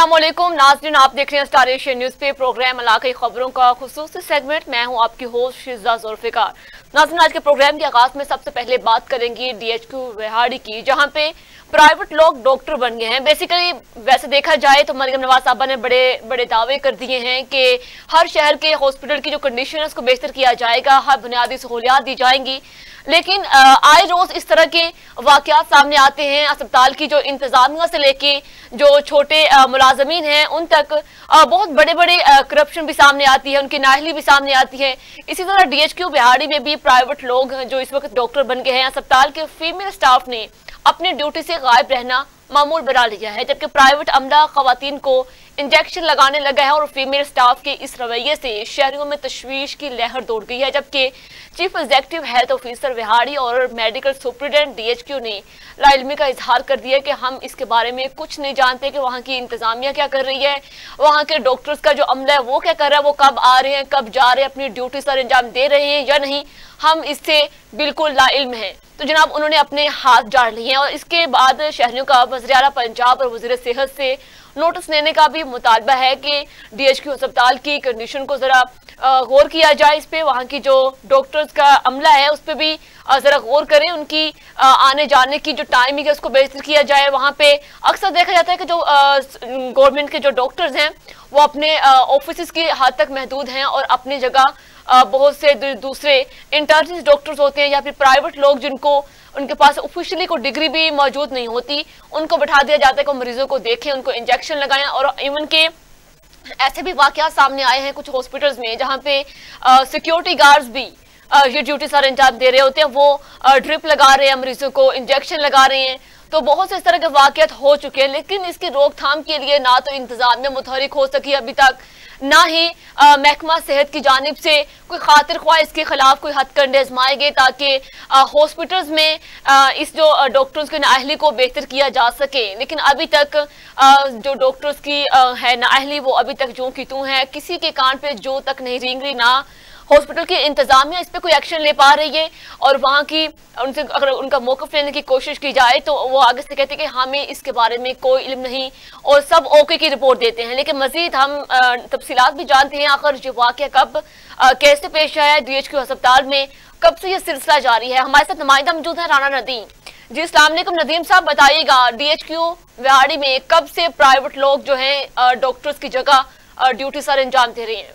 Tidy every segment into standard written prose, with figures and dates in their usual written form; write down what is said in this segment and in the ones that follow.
अस्सलामुअलैकुम नाज़रीन, आप देख रहे हैं स्टार एशिया न्यूज़ पे प्रोग्राम इलाकाई खबरों का खुसूसी सेगमेंट। मैं हूं आपकी होस्ट शिज़ा जुल्फ़िकार। नाज़रीन, आज के प्रोग्राम के आगाज में सबसे पहले बात करेंगे DHQ विहाड़ी की, जहां पे प्राइवेट लोग डॉक्टर बन गए हैं। बेसिकली वैसे देखा जाए तो मरियम नवाज साहबा ने बड़े बड़े दावे कर दिए हैं कि हर शहर के हॉस्पिटल की जो कंडीशन है उसको बेहतर किया जाएगा, हर बुनियादी सहूलियात दी जाएंगी। लेकिन आए रोज इस तरह के वाकयात सामने आते हैं। अस्पताल की जो इंतजामिया से लेके जो छोटे मुलाजमीन हैं उन तक बहुत बड़े बड़े करप्शन भी सामने आती है, उनकी नाअहली भी सामने आती है। इसी तरह DHQ बिहाड़ी में भी प्राइवेट लोग जो इस वक्त डॉक्टर बन गए हैं, अस्पताल के फीमेल स्टाफ ने अपनी ड्यूटी से गायब रहना मामूल बना लिया है, जबकि प्राइवेट अमला खवातीन को इंजेक्शन लगाने लगा है और फीमेल स्टाफ के इस रवैये से शहरियों में तशवीश की लहर दौड़ गई है। जबकि chief executive health officer Vehari और मेडिकल सुप्रिटेंडेंट DHQ ने लाइल्मी का इजहार कर दिया कि हम इसके बारे में कुछ नहीं जानते कि वहाँ की इंतजामिया क्या कर रही है, वहाँ के डॉक्टर्स का जो अमला है वो क्या कर रहा है, वो कब आ रहे हैं, कब जा रहे हैं, अपनी ड्यूटी सर अंजाम दे रहे हैं या नहीं, हम इससे बिल्कुल लाइल्म हैं। तो जनाब उन्होंने अपने हाथ जाड़ लिए हैं और इसके बाद शहरियों का वज़ीर आला पंजाब और वज़ीर सेहत से नोटिस लेने का भी मुतालबा है कि DHQ अस्पताल की कंडीशन को जरा गौर किया जाए, इस पे वहाँ की जो डॉक्टर्स का अमला है उस पर भी जरा गौर करें, उनकी आने जाने की जो टाइमिंग है उसको बेहतर किया जाए। वहाँ पे अक्सर देखा जाता है कि जो गवर्नमेंट के जो डॉक्टर्स हैं वो अपने ऑफिस की हद तक महदूद हैं और अपनी जगह बहुत से दूसरे इंटर्निस्ट डॉक्टर्स होते हैं या फिर प्राइवेट लोग जिनको उनके पास ऑफिशियली कोई डिग्री भी मौजूद नहीं होती, उनको बैठा दिया जाता है कि मरीजों को देखें, उनको इंजेक्शन लगाएं। और इवन के ऐसे भी वाकयात सामने आए हैं कुछ हॉस्पिटल्स में जहां पे सिक्योरिटी गार्ड्स भी ये ड्यूटी सर अंजाम दे रहे होते हैं, वो ड्रिप लगा रहे हैं, मरीजों को इंजेक्शन लगा रहे हैं। तो बहुत से इस तरह के वाकयात हो चुके हैं, लेकिन इसकी रोकथाम के लिए ना तो इंतजामिया मुतहरिक हो सकी अभी तक, ना ही महकमा सेहत की जानिब से कोई खातिर ख्वाह इसके खिलाफ कोई हथकंडे आजमाए गए ताकि हॉस्पिटल्स में इस जो डॉक्टर्स की नाअहली को बेहतर किया जा सके। लेकिन अभी तक जो डॉक्टर्स की है नाअहली वो अभी तक जो की तू है, किसी के कान पे जो तक नहीं रेंग रही, ना हॉस्पिटल की इंतजामिया इस पे कोई एक्शन ले पा रही है। और वहाँ की उनसे अगर उनका मौक़िफ़ लेने की कोशिश की जाए तो वो आगे से कहते हैं कि हमें इसके बारे में कोई इल्म नहीं और सब ओके की रिपोर्ट देते हैं। लेकिन मजीद हम तफसीलात भी जानते हैं आखिर ये वाक़या कब कैसे पेश आया DHQ अस्पताल में, कब से ये सिलसिला जारी है। हमारे साथ नुमाइंदा मौजूद है राना नदीम। जी अस्सलाम वालेकुम नदीम साहब, बताइएगा DHQ विहाड़ी में कब से प्राइवेट लोग जो है डॉक्टर्स की जगह ड्यूटी सर अंजाम दे रहे हैं?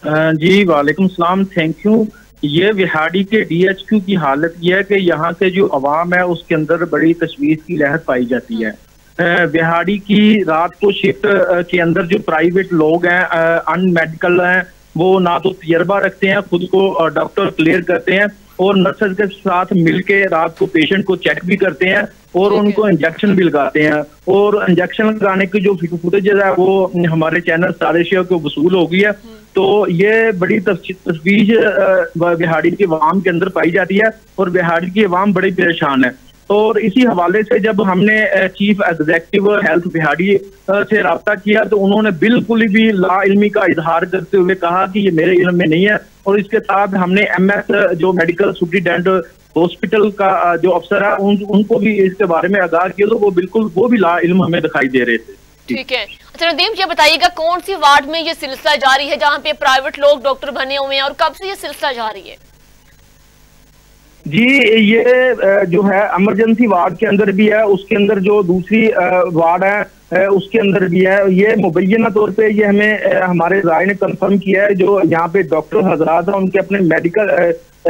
जी वालेकुम सलाम, थैंक यू। ये विहाड़ी के DHQ की हालत यह है कि यहाँ के जो अवाम है उसके अंदर बड़ी तशवीश की लहर पाई जाती है। विहाड़ी की रात को शिफ्ट के अंदर जो प्राइवेट लोग हैं अनमेडिकल हैं, वो ना तो तजर्बा रखते हैं, खुद को डॉक्टर क्लियर करते हैं और नर्सेज के साथ मिलके रात को पेशेंट को चेक भी करते हैं और उनको इंजेक्शन भी लगाते हैं। और इंजेक्शन लगाने की जो फुटेज है वो हमारे चैनल स्टार एशिया को वसूल हो गई है। तो ये बड़ी तशवीश बिहाड़ी के अवाम के अंदर पाई जाती है और बिहाड़ी की अवाम बड़ी परेशान है। और इसी हवाले से जब हमने चीफ एग्जीक्यूटिव हेल्थ बिहाड़ी से रब्ता किया तो उन्होंने बिल्कुल भी ला इल्मी का इजहार करते हुए कहा कि ये मेरे इल्म में नहीं है। और इसके साथ हमने MS जो मेडिकल सुप्रिटेंडेंट हॉस्पिटल का जो अफसर है उनको भी इसके बारे में आगाह किया, तो वो भी ला इल्म हमें दिखाई दे रहे थे। ठीक है, अच्छा नदीम ये बताइएगा कौन सी वार्ड में ये सिलसिला जारी है जहाँ पे प्राइवेट लोग डॉक्टर बने हुए हैं और कब से ये सिलसिला जारी है? जी ये जो है इमरजेंसी वार्ड के अंदर भी है, उसके अंदर जो दूसरी वार्ड है उसके अंदर भी है। ये मुबैना तौर पे ये हमें हमारे राय ने कंफर्म किया है। जो यहाँ पे डॉक्टर हजरात हैं उनके अपने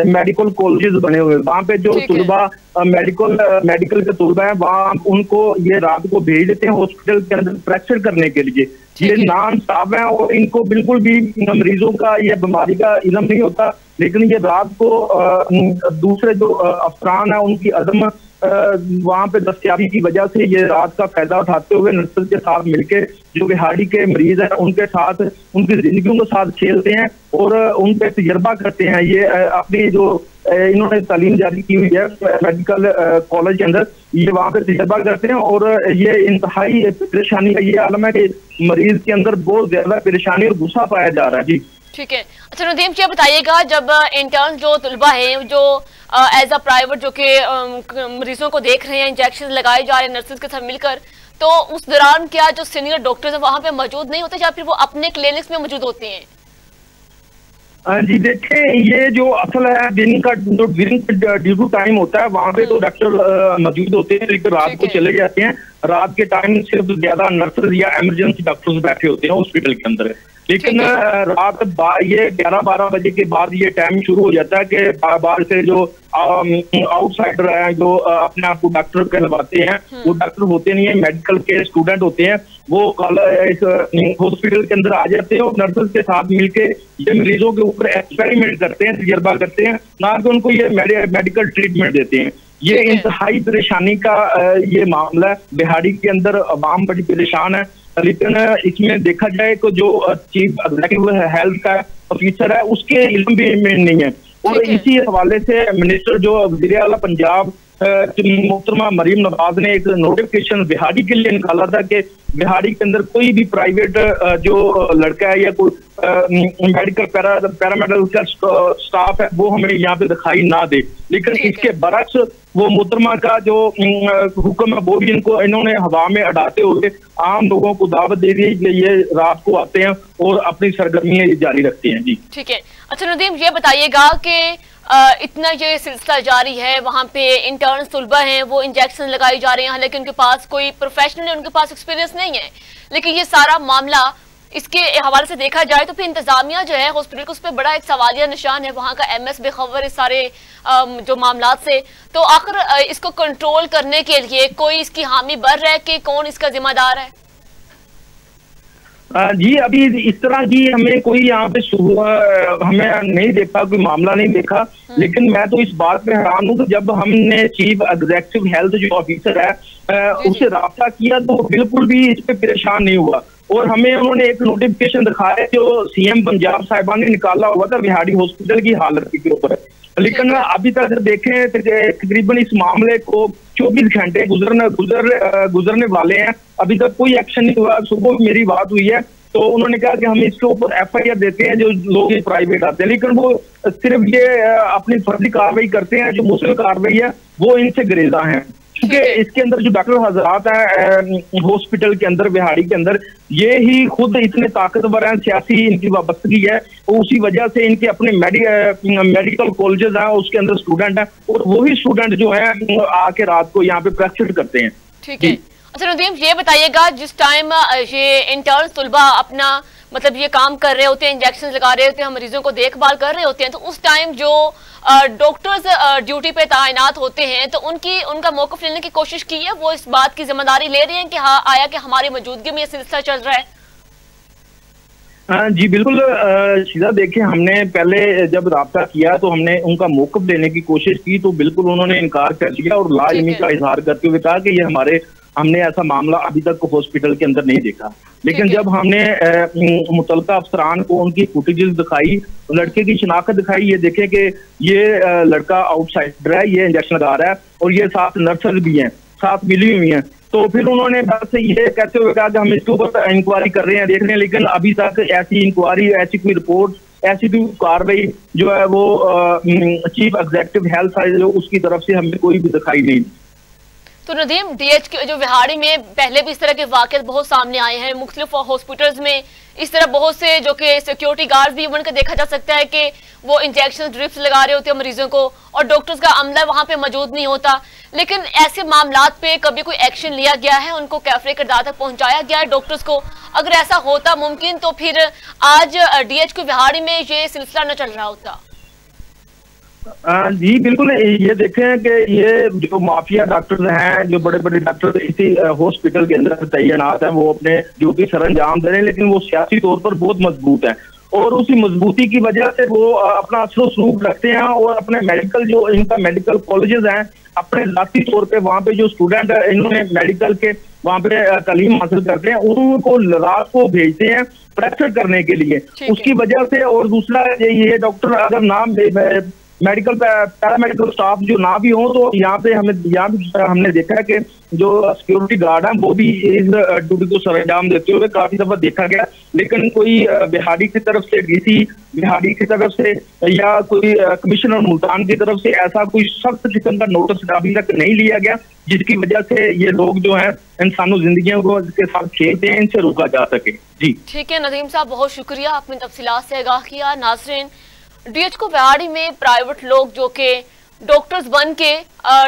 मेडिकल कॉलेजेस बने हुए, वहाँ पे जो तुलबा मेडिकल के तुलबा है वहाँ उनको ये रात को भेज देते हैं हॉस्पिटल के अंदर प्रैक्टिस करने के लिए। ये नाम साहब है और इनको बिल्कुल भी मरीजों का ये बीमारी का इल्म नहीं होता, लेकिन ये रात को दूसरे जो अफसरान है उनकी अदम वहाँ पे दस्तयाबी की वजह से ये रात का फायदा उठाते हुए नर्सेज के साथ मिलके जो बिहाड़ी के मरीज हैं उनके साथ उनकी जिंदगियों के साथ खेलते हैं और उन पे तजर्बा करते हैं। ये अपनी जो इन्होंने तालीम जारी की हुई है मेडिकल कॉलेज के अंदर, ये वहाँ पे तजर्बा करते हैं और ये इंतहाई परेशानी का ये आलम है कि मरीज के अंदर बहुत ज्यादा परेशानी और गुस्सा पाया जा रहा है। जी ठीक है, अच्छा नदीम क्या बताइएगा, जब इंटर्न जो तुलबा है जो एज अ प्राइवेट जो कि मरीजों को देख रहे हैं, इंजेक्शन लगाए जा रहे हैं नर्सेज के साथ मिलकर, तो उस दौरान क्या जो सीनियर डॉक्टर्स हैं वहां पे मौजूद नहीं होते या फिर वो अपने क्लिनिक्स में मौजूद होते हैं? जी देखें, ये जो असल है दिन का जो ड्यूटी टाइम होता है वहाँ पे तो डॉक्टर मौजूद होते हैं, लेकिन रात को चले जाते हैं। रात के टाइम सिर्फ ज्यादा नर्सेज या इमरजेंसी डॉक्टर्स बैठे होते हैं हॉस्पिटल के अंदर। लेकिन रात ये 11-12 बजे के बाद ये टाइम शुरू हो जाता है कि बाहर से जो आउटसाइडर है, जो अपने आप को डॉक्टर कहलवाते हैं, वो डॉक्टर होते नहीं है, मेडिकल के स्टूडेंट होते हैं, वो इस हॉस्पिटल के अंदर आ जाते हैं और नर्सेज के साथ मिलके ये मरीजों के ऊपर एक्सपेरिमेंट करते हैं, तजर्बा करते हैं, ना कि उनको ये मेडिकल ट्रीटमेंट देते हैं। ये इंतहाई परेशानी का ये मामला है। बिहाड़ी के अंदर अवाम बड़ी परेशान है, लेकिन इसमें देखा जाए तो जो चीफ एग्जीक्यूटिव हेल्थ का ऑफिसर है उसके इल्म भी में नहीं है। और इसी हवाले से मिनिस्टर जो वज़ीर आला पंजाब मोहतरमा मरीम नवाज ने एक नोटिफिकेशन बिहाड़ी के लिए निकाला था कि बिहाड़ी के अंदर कोई भी प्राइवेट जो लड़का है या कोई मेडिकल पैरामेडिकल का स्टाफ है वो हमें यहाँ पे दिखाई ना दे। लेकिन इसके बरक्स वो मोहतरमा का जो हुक्म है वो भी इन्होंने हवा में अड़ाते हुए आम लोगों को दावत दे दी कि ये रात को आते हैं और अपनी सरगर्मियां जारी रखते हैं। जी ठीक है। अच्छा नदीम, ये बताइएगा कि इतना ये सिलसिला जारी है, वहाँ पे इंटर्न तलबा हैं, वो इंजेक्शन लगाई जा रहे हैं, हालांकि उनके पास कोई प्रोफेशनल उनके पास एक्सपीरियंस नहीं है, लेकिन ये सारा मामला इसके हवाले से देखा जाए तो फिर इंतजामिया जो है हॉस्पिटल को उस पर बड़ा एक सवालिया निशान है, वहाँ का MS बेखबर इस सारे जो मामला से। तो आखिर इसको कंट्रोल करने के लिए कोई इसकी हामी भर रहा है कि कौन इसका जिम्मेदार है? जी अभी इस तरह की हमें कोई यहाँ पे हमें नहीं देखा, कोई मामला नहीं देखा। लेकिन मैं तो इस बात पे हैरान हूँ कि जब हमने चीफ एग्जीक्यूटिव हेल्थ जो ऑफिसर है उससे राब्ता किया तो बिल्कुल भी इस पे परेशान नहीं हुआ। और हमें उन्होंने एक नोटिफिकेशन दिखाया जो CM पंजाब साहिबा ने निकाला हुआ था बिहाड़ी हॉस्पिटल की हालत के ऊपर। लेकिन अभी तक देखें तकरीबन इस मामले को 24 घंटे गुजरने वाले हैं, अभी तक कोई एक्शन नहीं हुआ। सुबह मेरी बात हुई है तो उन्होंने कहा कि हम इसके ऊपर FIR देते हैं जो लोग प्राइवेट आते हैं, लेकिन वो सिर्फ ये अपनी फर्जी कार्रवाई करते हैं, जो मुस्लिम कार्रवाई है वो इनसे गुरेजा है। क्योंकि इसके अंदर जो डॉक्टर हजरात हैं हॉस्पिटल के अंदर बिहाड़ी के अंदर ये ही खुद इतने ताकतवर हैं, सियासी इनकी वाबस्तगी है, उसी वजह से इनके अपने मेडिकल कॉलेजेस हैं उसके अंदर स्टूडेंट हैं और वही स्टूडेंट जो है आके रात को यहाँ पे प्रैक्टिस करते हैं। ठीक है। अच्छा नदीम, ये बताइएगा जिस टाइम ये इंटर्न तलबा अपना मतलब ये काम कर रहे होते हैं, इंजेक्शन लगा रहे होते हैं, मरीजों को देखभाल कर रहे होते हैं, तो उस टाइम जो डॉक्टर्स ड्यूटी पे तैनात होते हैं तो उनका मौक़िफ़ लेने की कोशिश की है? वो इस बात की जिम्मेदारी ले रहे हैं कि हाँ आया कि हमारी मौजूदगी में ये सिलसिला चल रहा है? जी बिल्कुल शीजा, देखिए हमने पहले जब राब्ता किया तो हमने उनका मौक़िफ़ लेने की कोशिश की तो बिल्कुल उन्होंने इनकार कर दिया और लाइल्मी का इजहार करते हुए कहा कि ये हमने ऐसा मामला अभी तक हॉस्पिटल के अंदर नहीं देखा। लेकिन जब हमने मुतलका अफसरान को उनकी फुटेजेस दिखाई, लड़के की शिनाख्त दिखाई, ये देखे कि ये लड़का आउटसाइडर है, ये इंजेक्शन लगा रहा है और ये साथ नर्सेज भी हैं, साथ मिली हुई हैं, तो फिर उन्होंने बस ये कहते हुए कहा कि हम इसके ऊपर इंक्वायरी कर रहे हैं, देख रहे हैं। लेकिन अभी तक ऐसी इंक्वायरी, ऐसी कोई रिपोर्ट, ऐसी कोई कार्रवाई जो है वो चीफ एग्जीक्यूटिव हेल्थ जो उसकी तरफ से हमें कोई भी दिखाई नहीं। तो नदीम, DH जो बिहाड़ी में पहले भी इस तरह के वाक़यात बहुत सामने आए हैं, मुख्तलिफ हॉस्पिटल्स में इस तरह बहुत से जो कि सिक्योरिटी गार्ड भी इवन का देखा जा सकता है कि वो इंजेक्शन ड्रिप्स लगा रहे होते हैं मरीजों को और डॉक्टर्स का अमला वहां पे मौजूद नहीं होता। लेकिन ऐसे मामलात पे कभी कोई एक्शन लिया गया है, उनको कैफरे किरदार तक पहुंचाया गया है डॉक्टर्स को? अगर ऐसा होता मुमकिन तो फिर आज DH बिहाड़ी में ये सिलसिला न चल रहा होता। जी बिल्कुल, ये देखें कि ये जो माफिया डॉक्टर्स हैं, जो बड़े बड़े डॉक्टर इसी हॉस्पिटल के अंदर तैनात हैं, वो अपने ड्यूटी सरअंजाम दे रहे हैं, लेकिन वो सियासी तौर पर बहुत मजबूत है और उसी मजबूती की वजह से वो अपना असर सलूक रखते हैं और अपने मेडिकल जो इनका मेडिकल कॉलेजेस हैं, अपने जाती तौर पे वहाँ पे जो स्टूडेंट है इन्होंने मेडिकल के वहाँ पे तालीम हासिल करते हैं, उनको रात को भेजते हैं प्रैक्टिस करने के लिए उसकी वजह से। और दूसरा ये डॉक्टर अगर नाम मेडिकल पैरामेडिकल स्टाफ जो ना भी हो, तो यहाँ पे हमने देखा है कि जो सिक्योरिटी गार्ड हैं वो भी इस ड्यूटी को सरअंजाम देते हुए काफी दफा देखा गया, लेकिन कोई बिहाड़ी की तरफ से, डीसी बिहाड़ी की तरफ से या कोई कमिश्नर मुल्तान की तरफ से ऐसा कोई सख्त किस्म का नोटिस अभी तक नहीं लिया गया, जिसकी वजह से ये लोग जो है इंसानों जिंदगियों को के साथ खेलते हैं, इनसे रोका जा सके। जी ठीक है नदीम साहब, बहुत शुक्रिया, आपने तफसीलात से आगाह किया। नाज़रीन, डीएचक्यू विहाड़ी में प्राइवेट लोग जो कि डॉक्टर्स बन के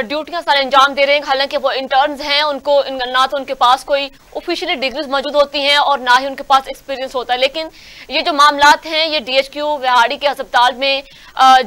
ड्यूटियां सारे अंजाम दे रहे हैं, हालांकि वो इंटर्न्स हैं, उनको ना तो उनके पास कोई ऑफिशियली डिग्रीज मौजूद होती हैं और ना ही उनके पास एक्सपीरियंस होता है। लेकिन ये जो मामलात हैं ये डीएचक्यू विहाड़ी के अस्पताल में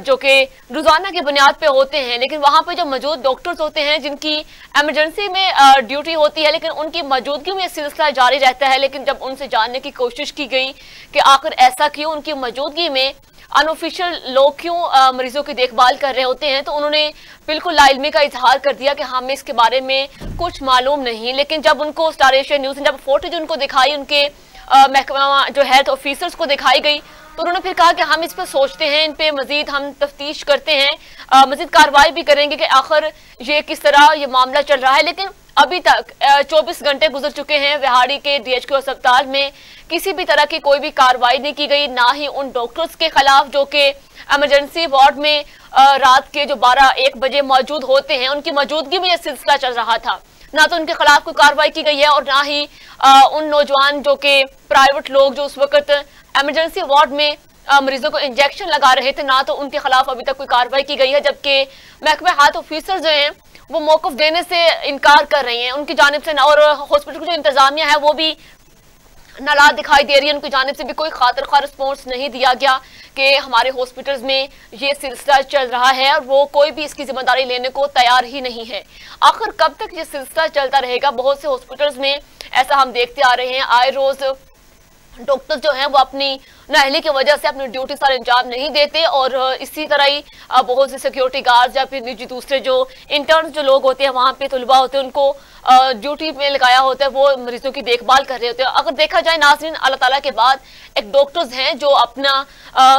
जो कि रोजाना की बुनियाद पे होते हैं, लेकिन वहां पे जो मौजूद डॉक्टर्स होते हैं जिनकी एमरजेंसी में ड्यूटी होती है, लेकिन उनकी मौजूदगी में सिलसिला जारी रहता है। लेकिन जब उनसे जानने की कोशिश की गई कि आखिर ऐसा क्यों, उनकी मौजूदगी में अनऑफिशियल लोग क्यों मरीजों की देखभाल कर रहे होते हैं, तो उन्होंने बिल्कुल लाइल्मी का इजहार कर दिया कि हमें इसके बारे में कुछ मालूम नहीं। लेकिन जब उनको स्टार एशिया न्यूज ने जब फुटेज उनको दिखाई, उनके महकमा जो हेल्थ ऑफिसर्स को दिखाई गई, तो उन्होंने फिर कहा कि हम इस पर सोचते हैं, इन पे मजीद हम तफ्तीश करते हैं, मजीद कार्रवाई भी करेंगे कि आखिर ये किस तरह ये मामला चल रहा है। लेकिन अभी तक 24 घंटे गुजर चुके हैं, विहाड़ी के डीएचक्यू अस्पताल में किसी भी तरह की कोई भी कार्रवाई नहीं की गई, ना ही उन डॉक्टर्स के खिलाफ जो कि इमरजेंसी वार्ड में रात के जो 12-1 बजे मौजूद होते हैं, उनकी मौजूदगी में यह सिलसिला चल रहा था। ना तो उनके खिलाफ कोई कार्रवाई की गई है और ना ही उन नौजवान जो कि प्राइवेट लोग जो उस वक्त इमरजेंसी वार्ड में मरीजों को इंजेक्शन लगा रहे थे, ना तो उनके खिलाफ अभी तक कोई कार्रवाई की गई है। जबकि महकमे हेल्थ ऑफिसर जो हैं वो मौकफ देने से इनकार कर रही हैं उनकी जानिब से, और हॉस्पिटल की जो इंतजामिया है वो भी नाराज दिखाई दे रही है, उनकी जानिब से भी कोई खातिर खा रिस्पॉन्स नहीं दिया गया कि हमारे हॉस्पिटल्स में ये सिलसिला चल रहा है, और वो कोई भी इसकी जिम्मेदारी लेने को तैयार ही नहीं है। आखिर कब तक ये सिलसिला चलता रहेगा? बहुत से हॉस्पिटल्स में ऐसा हम देखते आ रहे हैं, आए रोज डॉक्टर्स जो हैं वो अपनी नाअहली की वजह से अपनी ड्यूटी सारे अंजाम नहीं देते, और इसी तरह ही बहुत से सिक्योरिटी गार्ड्स या फिर निजी दूसरे जो इंटर्न्स जो लोग होते हैं, वहां पे तलबा होते हैं, उनको ड्यूटी में लगाया होता है, वो मरीजों की देखभाल कर रहे होते हैं। अगर देखा जाए नाज़रीन, अल्लाह ताला के बाद एक डॉक्टर्स हैं जो अपना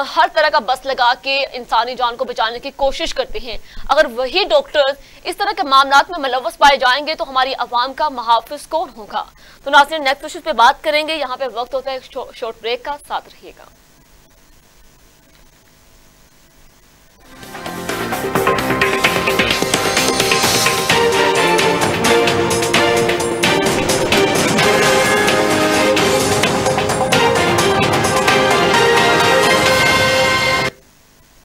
हर तरह का बस लगा के इंसानी जान को बचाने की कोशिश करते हैं। अगर वही डॉक्टर्स इस तरह के मामलात में मुलव्वस पाए जाएंगे तो हमारी अवाम का मुहाफिज कौन होगा? तो नाज़रीन, नेक्स्ट इश्यूज पे बात करेंगे। यहाँ पे वक्त होता है शॉर्ट ब्रेक का, साथ रहिएगा।